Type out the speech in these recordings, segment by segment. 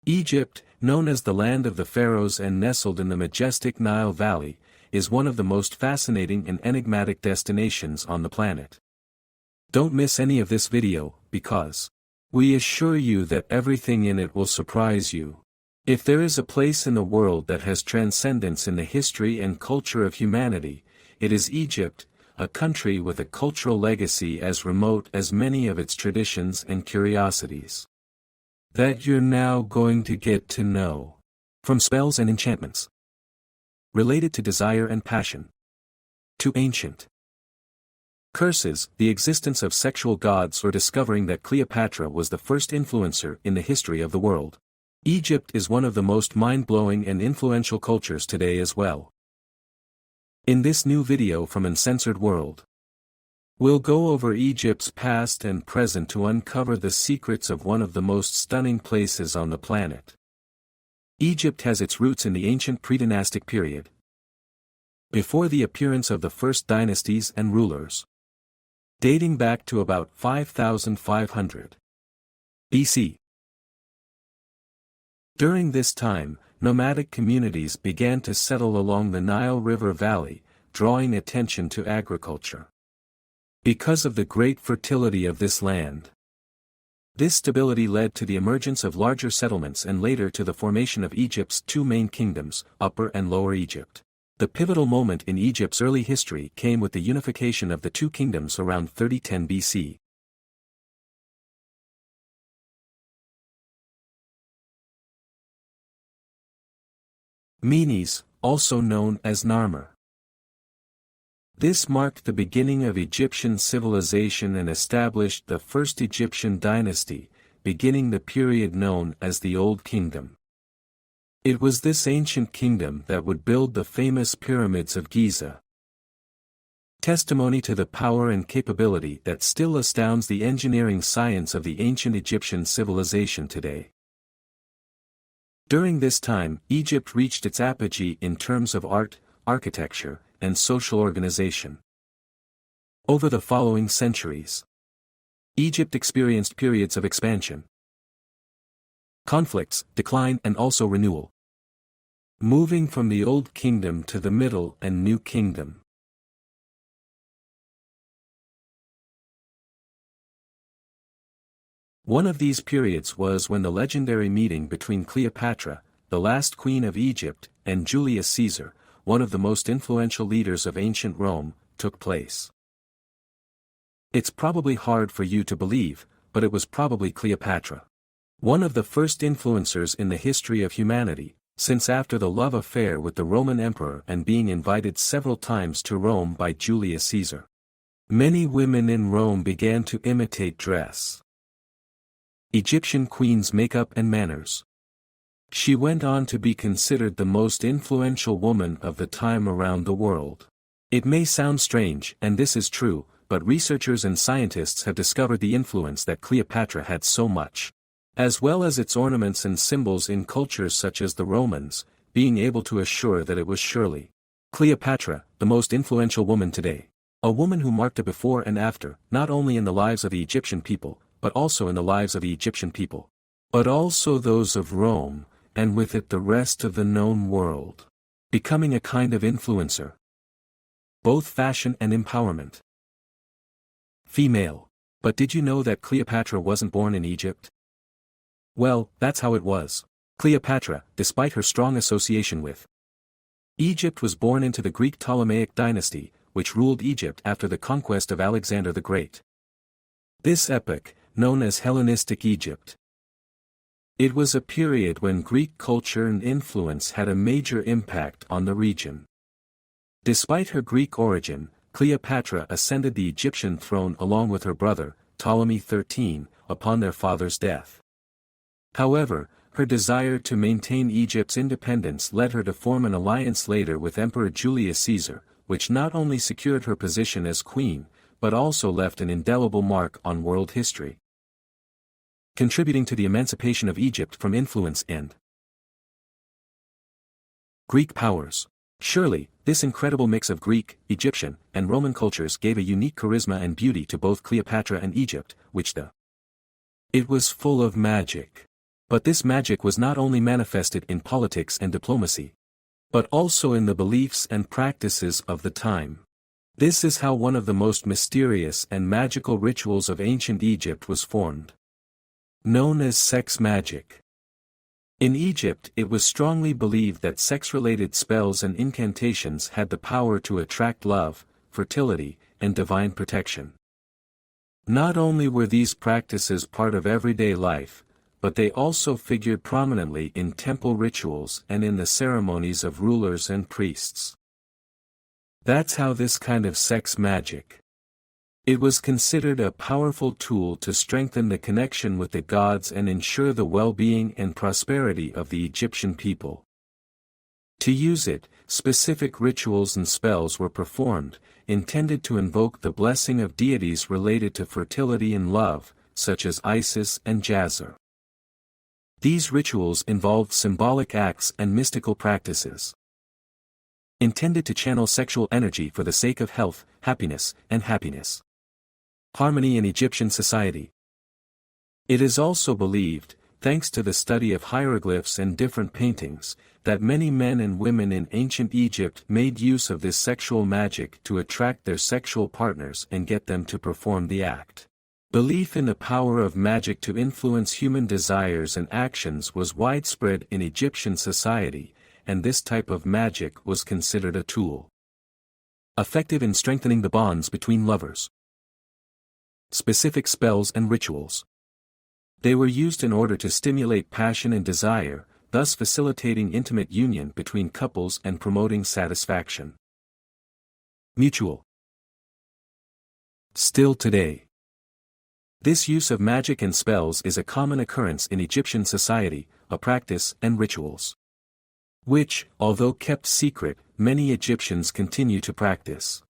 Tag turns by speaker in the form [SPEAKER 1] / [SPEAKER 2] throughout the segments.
[SPEAKER 1] Egypt, known as the land of the pharaohs and nestled in the majestic Nile Valley, is one of the most fascinating and enigmatic destinations on the planet. Don't miss any of this video, because we assure you that everything in it will surprise you. If there is a place in the world that has transcendence in the history and culture of humanity, it is Egypt, a country with a cultural legacy as remote as many of its traditions and curiosities that you're now going to get to know. From spells and enchantments related to desire and passion, to ancient curses, the existence of sexual gods, or discovering that Cleopatra was the first influencer in the history of the world. Egypt is one of the most mind-blowing and influential cultures today as well. In this new video from Uncensored World, we'll go over Egypt's past and present to uncover the secrets of one of the most stunning places on the planet. Egypt has its roots in the ancient pre-dynastic period, before the appearance of the first dynasties and rulers, dating back to about 5500 BC. During this time, nomadic communities began to settle along the Nile River Valley, drawing attention to agriculture. Because of the great fertility of this land, this stability led to the emergence of larger settlements and later to the formation of Egypt's two main kingdoms, Upper and Lower Egypt. The pivotal moment in Egypt's early history came with the unification of the two kingdoms around 3010 BC. Menes, also known as Narmer. This marked the beginning of Egyptian civilization and established the first Egyptian dynasty, beginning the period known as the Old Kingdom. It was this ancient kingdom that would build the famous pyramids of Giza. Testimony to the power and capability that still astounds the engineering science of the ancient Egyptian civilization today. During this time, Egypt reached its apogee in terms of art, architecture, and social organization. Over the following centuries, Egypt experienced periods of expansion, conflicts, decline, and also renewal, moving from the Old Kingdom to the Middle and New Kingdom. One of these periods was when the legendary meeting between Cleopatra, the last queen of Egypt, and Julius Caesar, one of the most influential leaders of ancient Rome, took place. It's probably hard for you to believe, but it was probably Cleopatra, one of the first influencers in the history of humanity, since after the love affair with the Roman emperor and being invited several times to Rome by Julius Caesar, many women in Rome began to imitate dress, Egyptian queen's makeup and manners. She went on to be considered the most influential woman of the time around the world. It may sound strange, and this is true, but researchers and scientists have discovered the influence that Cleopatra had so much, as well as its ornaments and symbols in cultures such as the Romans, being able to assure that it was surely Cleopatra, the most influential woman today. A woman who marked a before and after, not only in the lives of the Egyptian people, but also in the lives of the Egyptian people, but also those of Rome, and with it the rest of the known world, becoming a kind of influencer. Both fashion and empowerment. Female. But did you know that Cleopatra wasn't born in Egypt? Well, that's how it was. Cleopatra, despite her strong association with Egypt, was born into the Greek Ptolemaic dynasty, which ruled Egypt after the conquest of Alexander the Great. This epoch, known as Hellenistic Egypt, it was a period when Greek culture and influence had a major impact on the region. Despite her Greek origin, Cleopatra ascended the Egyptian throne along with her brother, Ptolemy XIII, upon their father's death. However, her desire to maintain Egypt's independence led her to form an alliance later with Emperor Julius Caesar, which not only secured her position as queen, but also left an indelible mark on world history, contributing to the emancipation of Egypt from influence and Greek powers. Surely, this incredible mix of Greek, Egyptian, and Roman cultures gave a unique charisma and beauty to both Cleopatra and Egypt, it was full of magic. But this magic was not only manifested in politics and diplomacy, but also in the beliefs and practices of the time. This is how one of the most mysterious and magical rituals of ancient Egypt was formed, known as sex magic. In Egypt, it was strongly believed that sex-related spells and incantations had the power to attract love, fertility, and divine protection. Not only were these practices part of everyday life, but they also figured prominently in temple rituals and in the ceremonies of rulers and priests. That's how this kind of sex magic. It was considered a powerful tool to strengthen the connection with the gods and ensure the well-being and prosperity of the Egyptian people. To use it, specific rituals and spells were performed, intended to invoke the blessing of deities related to fertility and love, such as Isis and Jazar. These rituals involved symbolic acts and mystical practices, intended to channel sexual energy for the sake of health, happiness, and harmony in Egyptian society. It is also believed, thanks to the study of hieroglyphs and different paintings, that many men and women in ancient Egypt made use of this sexual magic to attract their sexual partners and get them to perform the act. Belief in the power of magic to influence human desires and actions was widespread in Egyptian society, and this type of magic was considered a tool effective in strengthening the bonds between lovers. Specific spells and rituals. They were used in order to stimulate passion and desire, thus facilitating intimate union between couples and promoting satisfaction. Mutual. Still today, this use of magic and spells is a common occurrence in Egyptian society, a practice and rituals which, although kept secret, many Egyptians continue to practice.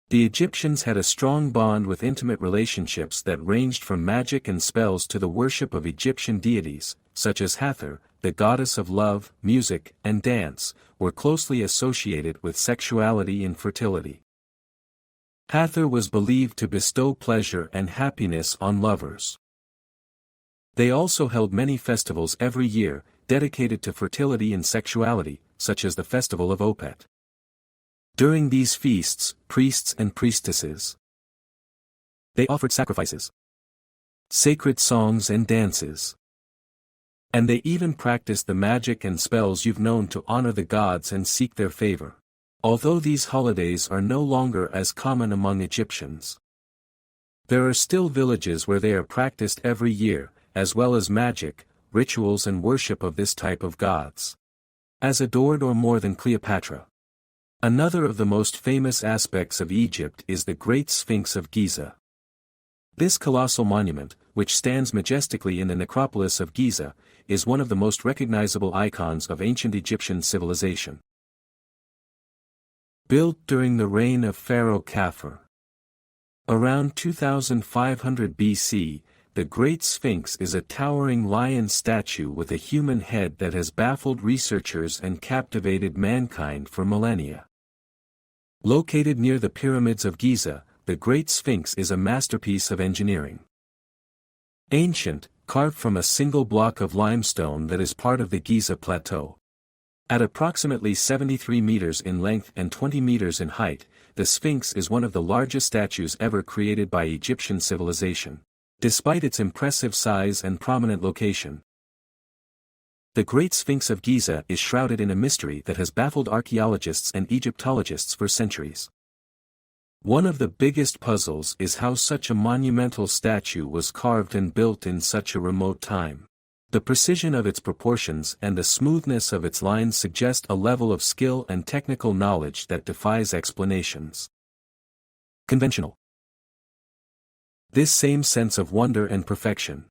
[SPEAKER 1] The Egyptians had a strong bond with intimate relationships that ranged from magic and spells to the worship of Egyptian deities, such as Hathor, the goddess of love, music, and dance, were closely associated with sexuality and fertility. Hathor was believed to bestow pleasure and happiness on lovers. They also held many festivals every year, dedicated to fertility and sexuality, such as the Festival of Opet. During these feasts, priests and priestesses, they offered sacrifices, sacred songs and dances, and they even practiced the magic and spells you've known to honor the gods and seek their favor. Although these holidays are no longer as common among Egyptians, there are still villages where they are practiced every year, as well as magic, rituals and worship of this type of gods, as adored or more than Cleopatra. Another of the most famous aspects of Egypt is the Great Sphinx of Giza. This colossal monument, which stands majestically in the necropolis of Giza, is one of the most recognizable icons of ancient Egyptian civilization. Built during the reign of Pharaoh Khafre. Around 2500 BC, the Great Sphinx is a towering lion statue with a human head that has baffled researchers and captivated mankind for millennia. Located near the pyramids of Giza, the Great Sphinx is a masterpiece of engineering. Ancient, carved from a single block of limestone that is part of the Giza Plateau. At approximately 73 meters in length and 20 meters in height, the Sphinx is one of the largest statues ever created by Egyptian civilization, despite its impressive size and prominent location. The Great Sphinx of Giza is shrouded in a mystery that has baffled archaeologists and Egyptologists for centuries. One of the biggest puzzles is how such a monumental statue was carved and built in such a remote time. The precision of its proportions and the smoothness of its lines suggest a level of skill and technical knowledge that defies explanations. Conventional. This same sense of wonder and perfection.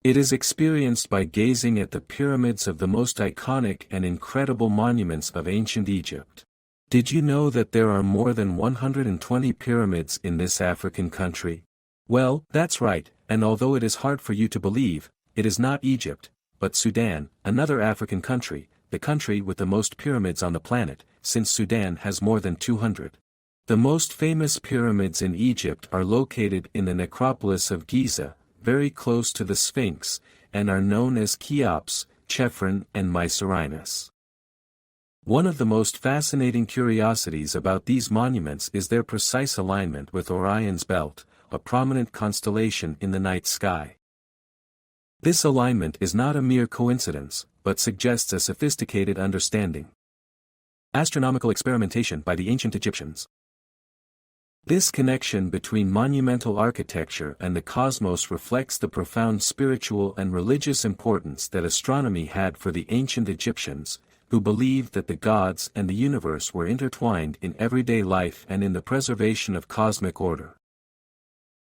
[SPEAKER 1] It is experienced by gazing at the pyramids of the most iconic and incredible monuments of ancient Egypt. Did you know that there are more than 120 pyramids in this African country? Well, that's right, and although it is hard for you to believe, it is not Egypt, but Sudan, another African country, the country with the most pyramids on the planet, since Sudan has more than 200. The most famous pyramids in Egypt are located in the necropolis of Giza, very close to the Sphinx, and are known as Cheops, Chephren and Mycerinus. One of the most fascinating curiosities about these monuments is their precise alignment with Orion's belt, a prominent constellation in the night sky. This alignment is not a mere coincidence, but suggests a sophisticated understanding. Astronomical experimentation by the ancient Egyptians. This connection between monumental architecture and the cosmos reflects the profound spiritual and religious importance that astronomy had for the ancient Egyptians, who believed that the gods and the universe were intertwined in everyday life and in the preservation of cosmic order.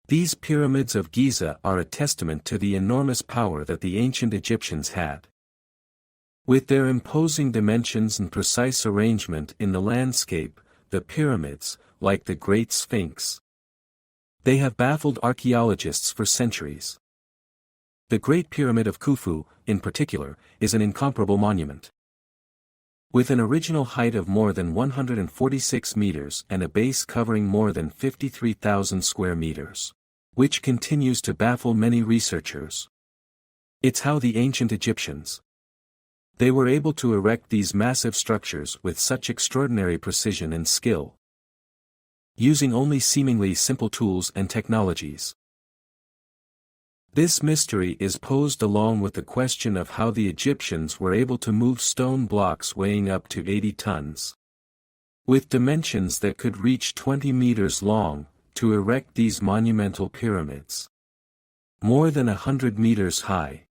[SPEAKER 1] These pyramids of Giza are a testament to the enormous power that the ancient Egyptians had. With their imposing dimensions and precise arrangement in the landscape, the pyramids, like the Great Sphinx, they have baffled archaeologists for centuries. The Great Pyramid of Khufu, in particular, is an incomparable monument. With an original height of more than 146 meters and a base covering more than 53,000 square meters, which continues to baffle many researchers. It's how the ancient Egyptians, they were able to erect these massive structures with such extraordinary precision and skill, using only seemingly simple tools and technologies. This mystery is posed along with the question of how the Egyptians were able to move stone blocks weighing up to 80 tons, with dimensions that could reach 20 meters long, to erect these monumental pyramids, more than 100 meters high.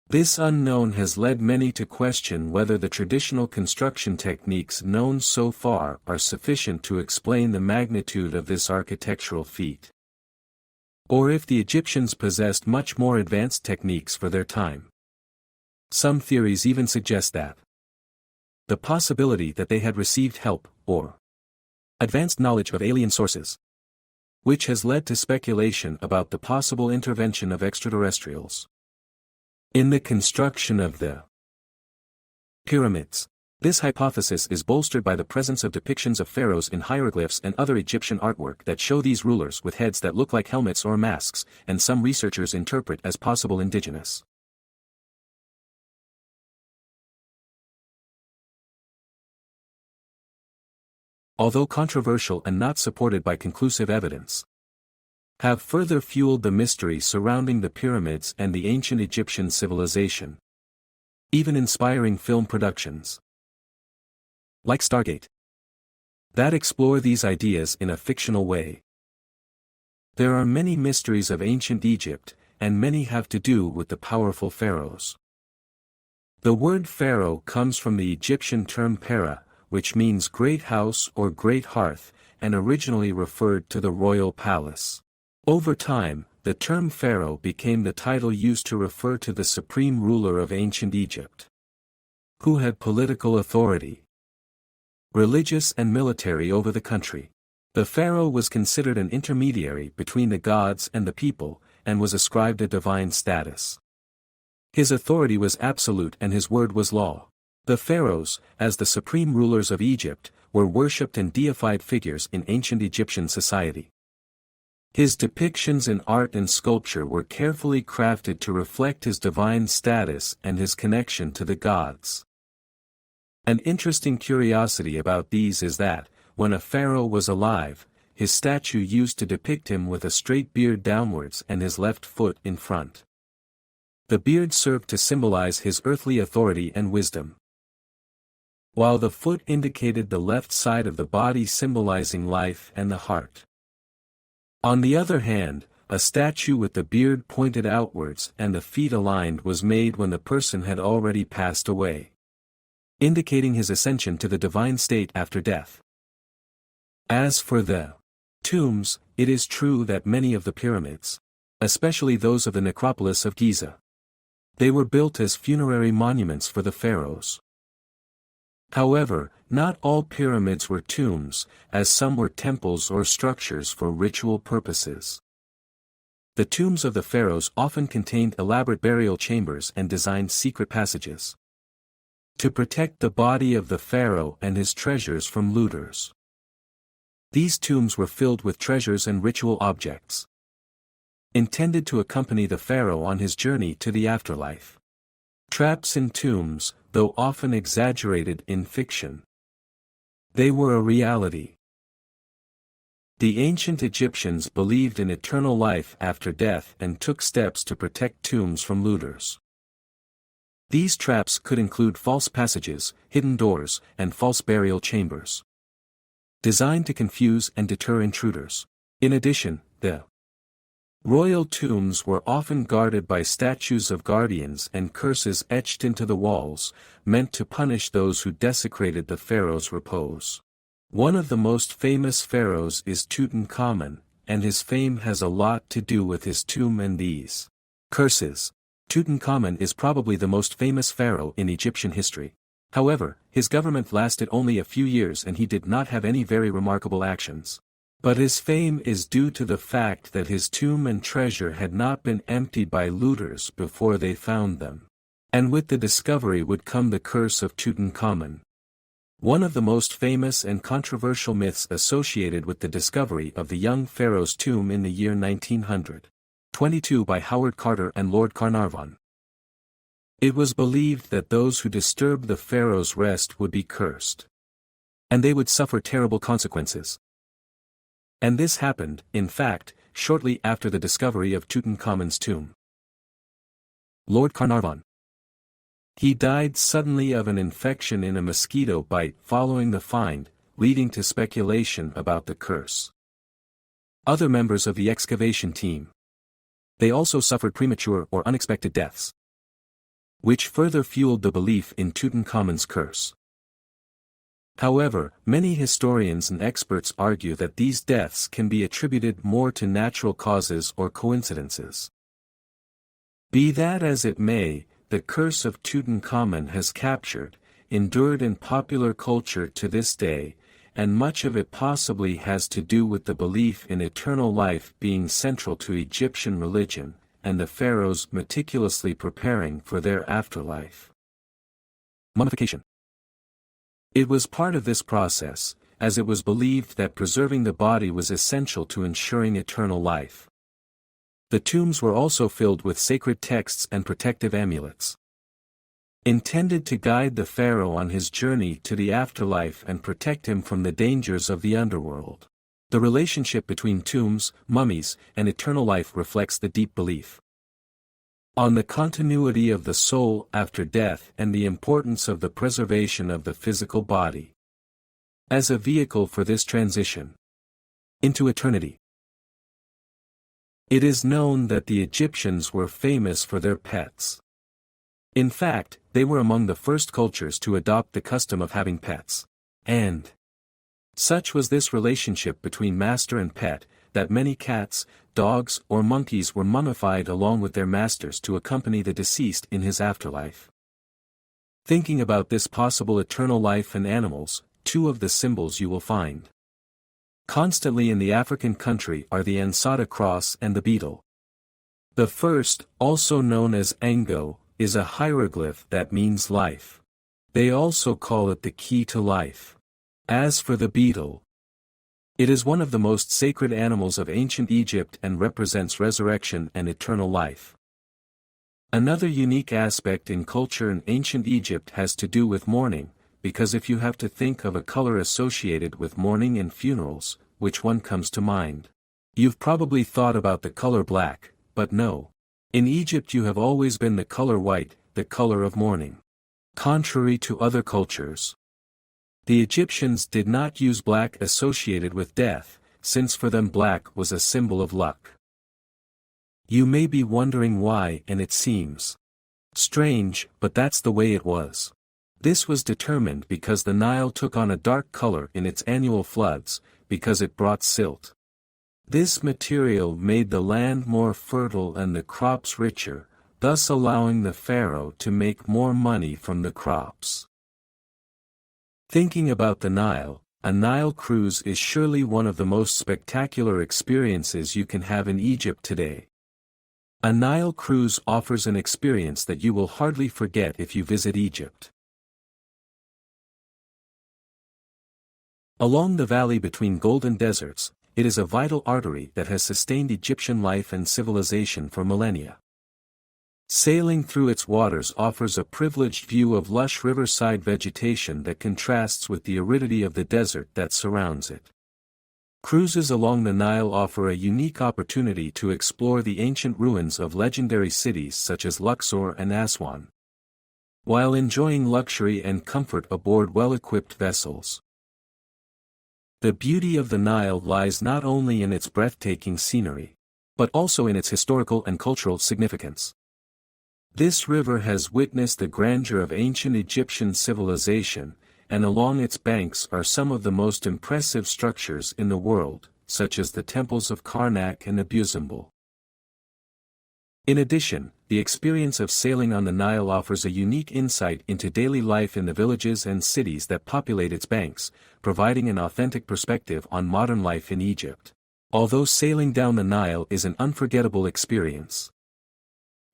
[SPEAKER 1] This unknown has led many to question whether the traditional construction techniques known so far are sufficient to explain the magnitude of this architectural feat, or if the Egyptians possessed much more advanced techniques for their time. Some theories even suggest that the possibility that they had received help, or advanced knowledge of alien sources, which has led to speculation about the possible intervention of extraterrestrials in the construction of the pyramids. This hypothesis is bolstered by the presence of depictions of pharaohs in hieroglyphs and other Egyptian artwork that show these rulers with heads that look like helmets or masks, and some researchers interpret as possible indigenous. Although controversial and not supported by conclusive evidence, have further fueled the mystery surrounding the pyramids and the ancient Egyptian civilization, even inspiring film productions like Stargate that explore these ideas in a fictional way. There are many mysteries of ancient Egypt, and many have to do with the powerful pharaohs. The word pharaoh comes from the Egyptian term para, which means great house or great hearth, and originally referred to the royal palace. Over time, the term pharaoh became the title used to refer to the supreme ruler of ancient Egypt, who had political authority, religious and military, over the country. The pharaoh was considered an intermediary between the gods and the people, and was ascribed a divine status. His authority was absolute and his word was law. The pharaohs, as the supreme rulers of Egypt, were worshipped and deified figures in ancient Egyptian society. His depictions in art and sculpture were carefully crafted to reflect his divine status and his connection to the gods. An interesting curiosity about these is that, when a pharaoh was alive, his statue used to depict him with a straight beard downwards and his left foot in front. The beard served to symbolize his earthly authority and wisdom, while the foot indicated the left side of the body, symbolizing life and the heart. On the other hand, a statue with the beard pointed outwards and the feet aligned was made when the person had already passed away, indicating his ascension to the divine state after death. As for the tombs, it is true that many of the pyramids, especially those of the necropolis of Giza, they were built as funerary monuments for the pharaohs. However, not all pyramids were tombs, as some were temples or structures for ritual purposes. The tombs of the pharaohs often contained elaborate burial chambers and designed secret passages to protect the body of the pharaoh and his treasures from looters. These tombs were filled with treasures and ritual objects. intended to accompany the pharaoh on his journey to the afterlife. Traps in tombs, though often exaggerated in fiction. They were a reality. The ancient Egyptians believed in eternal life after death and took steps to protect tombs from looters. These traps could include false passages, hidden doors, and false burial chambers, designed to confuse and deter intruders. In addition, the royal tombs were often guarded by statues of guardians and curses etched into the walls, meant to punish those who desecrated the pharaoh's repose. One of the most famous pharaohs is Tutankhamun, and his fame has a lot to do with his tomb and these curses. Tutankhamun is probably the most famous pharaoh in Egyptian history. However, his government lasted only a few years and he did not have any very remarkable actions. But his fame is due to the fact that his tomb and treasure had not been emptied by looters before they found them. And with the discovery would come the curse of Tutankhamun. One of the most famous and controversial myths associated with the discovery of the young pharaoh's tomb in the year 1922 by Howard Carter and Lord Carnarvon. It was believed that those who disturbed the pharaoh's rest would be cursed, and they would suffer terrible consequences. And this happened, in fact, shortly after the discovery of Tutankhamun's tomb. Lord Carnarvon. He died suddenly of an infection in a mosquito bite following the find, leading to speculation about the curse. Other members of the excavation team. They also suffered premature or unexpected deaths, which further fueled the belief in Tutankhamun's curse. However, many historians and experts argue that these deaths can be attributed more to natural causes or coincidences. Be that as it may, the curse of Tutankhamun has endured in popular culture to this day, and much of it possibly has to do with the belief in eternal life being central to Egyptian religion, and the pharaohs meticulously preparing for their afterlife. Mummification. It was part of this process, as it was believed that preserving the body was essential to ensuring eternal life. The tombs were also filled with sacred texts and protective amulets, intended to guide the pharaoh on his journey to the afterlife and protect him from the dangers of the underworld. The relationship between tombs, mummies, and eternal life reflects the deep belief on the continuity of the soul after death and the importance of the preservation of the physical body as a vehicle for this transition into eternity. It is known that the Egyptians were famous for their pets. In fact, they were among the first cultures to adopt the custom of having pets. And such was this relationship between master and pet, that many cats, dogs, or monkeys were mummified along with their masters to accompany the deceased in his afterlife. Thinking about this possible eternal life in animals, two of the symbols you will find constantly in the African country are the Ansata cross and the beetle. The first, also known as Ango, is a hieroglyph that means life. They also call it the key to life. As for the beetle, it is one of the most sacred animals of ancient Egypt and represents resurrection and eternal life. Another unique aspect in culture in ancient Egypt has to do with mourning, because if you have to think of a color associated with mourning and funerals, which one comes to mind? You've probably thought about the color black, but no. In Egypt you have always been the color white, the color of mourning. Contrary to other cultures, the Egyptians did not use black associated with death, since for them black was a symbol of luck. You may be wondering why, and it seems strange, but that's the way it was. This was determined because the Nile took on a dark color in its annual floods, because it brought silt. This material made the land more fertile and the crops richer, thus allowing the pharaoh to make more money from the crops. Thinking about the Nile, a Nile cruise is surely one of the most spectacular experiences you can have in Egypt today. A Nile cruise offers an experience that you will hardly forget if you visit Egypt. Along the valley between golden deserts, it is a vital artery that has sustained Egyptian life and civilization for millennia. Sailing through its waters offers a privileged view of lush riverside vegetation that contrasts with the aridity of the desert that surrounds it. Cruises along the Nile offer a unique opportunity to explore the ancient ruins of legendary cities such as Luxor and Aswan, while enjoying luxury and comfort aboard well-equipped vessels. The beauty of the Nile lies not only in its breathtaking scenery, but also in its historical and cultural significance. This river has witnessed the grandeur of ancient Egyptian civilization, and along its banks are some of the most impressive structures in the world, such as the temples of Karnak and Abu Simbel. In addition, the experience of sailing on the Nile offers a unique insight into daily life in the villages and cities that populate its banks, providing an authentic perspective on modern life in Egypt. Although sailing down the Nile is an unforgettable experience,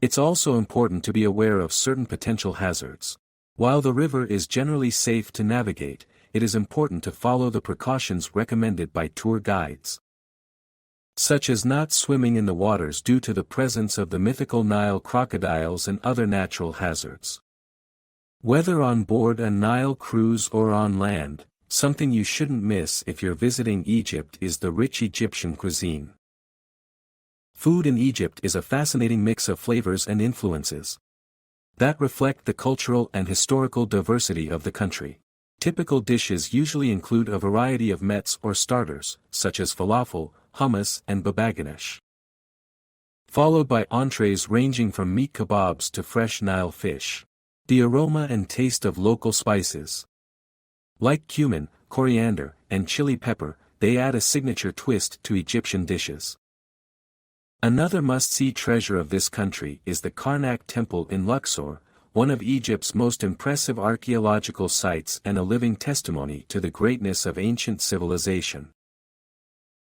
[SPEAKER 1] it's also important to be aware of certain potential hazards. While the river is generally safe to navigate, it is important to follow the precautions recommended by tour guides, such as not swimming in the waters due to the presence of the mythical Nile crocodiles and other natural hazards. Whether on board a Nile cruise or on land, something you shouldn't miss if you're visiting Egypt is the rich Egyptian cuisine. Food in Egypt is a fascinating mix of flavors and influences that reflect the cultural and historical diversity of the country. Typical dishes usually include a variety of mets or starters, such as falafel, hummus and babaganesh, followed by entrees ranging from meat kebabs to fresh Nile fish. The aroma and taste of local spices, like cumin, coriander, and chili pepper, they add a signature twist to Egyptian dishes. Another must-see treasure of this country is the Karnak Temple in Luxor, one of Egypt's most impressive archaeological sites and a living testimony to the greatness of ancient civilization.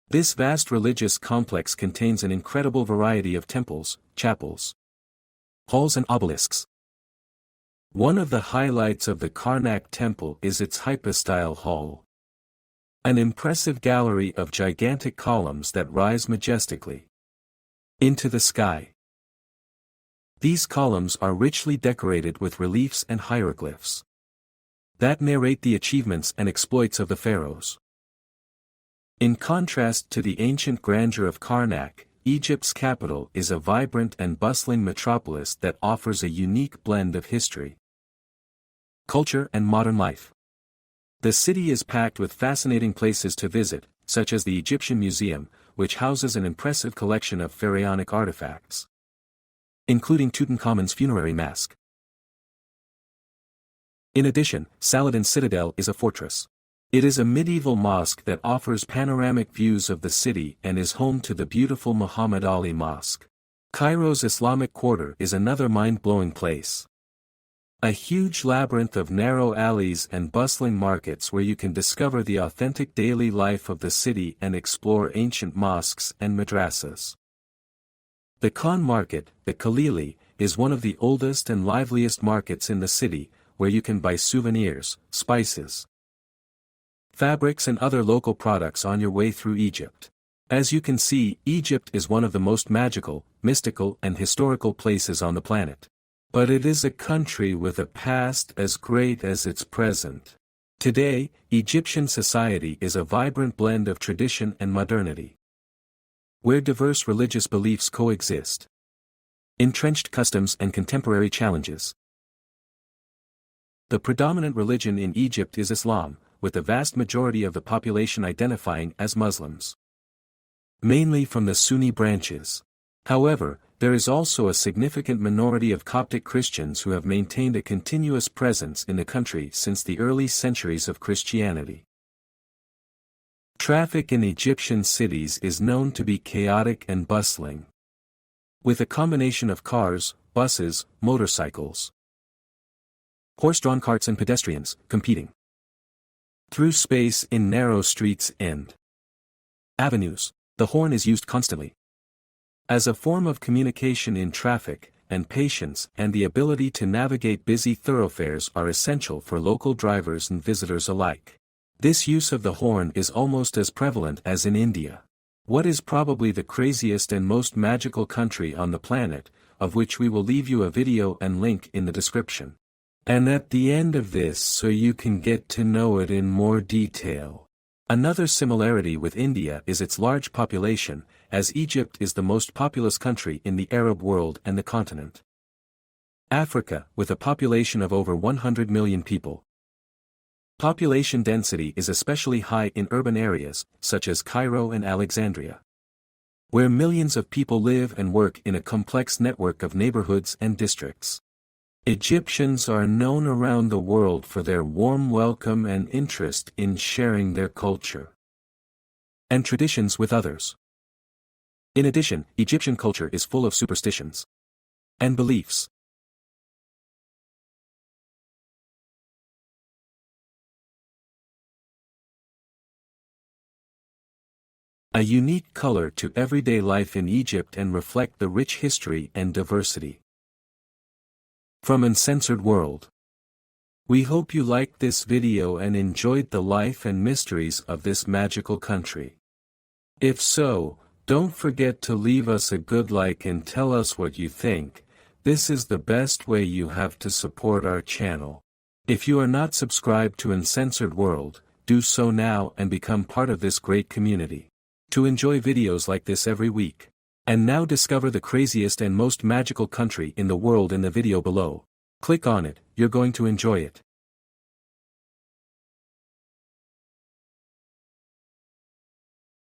[SPEAKER 1] This vast religious complex contains an incredible variety of temples, chapels, halls and obelisks. One of the highlights of the Karnak Temple is its hypostyle hall, an impressive gallery of gigantic columns that rise majestically into the sky. These columns are richly decorated with reliefs and hieroglyphs that narrate the achievements and exploits of the pharaohs. In contrast to the ancient grandeur of Karnak, Egypt's capital is a vibrant and bustling metropolis that offers a unique blend of history, culture and modern life. The city is packed with fascinating places to visit, such as the Egyptian Museum, which houses an impressive collection of pharaonic artifacts, including Tutankhamun's funerary mask. In addition, Saladin's Citadel is a fortress. It is a medieval mosque that offers panoramic views of the city and is home to the beautiful Muhammad Ali Mosque. Cairo's Islamic Quarter is another mind-blowing place. A huge labyrinth of narrow alleys and bustling markets where you can discover the authentic daily life of the city and explore ancient mosques and madrasas. The Khan Market, the Khalili, is one of the oldest and liveliest markets in the city, where you can buy souvenirs, spices, fabrics and other local products on your way through Egypt. As you can see, Egypt is one of the most magical, mystical and historical places on the planet. But it is a country with a past as great as its present. Today, Egyptian society is a vibrant blend of tradition and modernity, where diverse religious beliefs coexist, entrenched customs and contemporary challenges. The predominant religion in Egypt is Islam, with the vast majority of the population identifying as Muslims, mainly from the Sunni branches. However, there is also a significant minority of Coptic Christians who have maintained a continuous presence in the country since the early centuries of Christianity. Traffic in Egyptian cities is known to be chaotic and bustling, with a combination of cars, buses, motorcycles, horse-drawn carts and pedestrians competing through space in narrow streets and avenues. The horn is used constantly as a form of communication in traffic, and patience and the ability to navigate busy thoroughfares are essential for local drivers and visitors alike. This use of the horn is almost as prevalent as in India. What is probably the craziest and most magical country on the planet, of which we will leave you a video and link in the description. And at the end of this so you can get to know it in more detail. Another similarity with India is its large population, as Egypt is the most populous country in the Arab world and the continent. Africa, with a population of over 100 million people. Population density is especially high in urban areas, such as Cairo and Alexandria, where millions of people live and work in a complex network of neighborhoods and districts. Egyptians are known around the world for their warm welcome and interest in sharing their culture and traditions with others. In addition, Egyptian culture is full of superstitions and beliefs. A unique color to everyday life in Egypt and reflect the rich history and diversity. From Uncensored World. We hope you liked this video and enjoyed the life and mysteries of this magical country. If so, don't forget to leave us a good like and tell us what you think. This is the best way you have to support our channel. If you are not subscribed to Uncensored World, do so now and become part of this great community. To enjoy videos like this every week. And now discover the craziest and most magical country in the world in the video below. Click on it, you're going to enjoy it.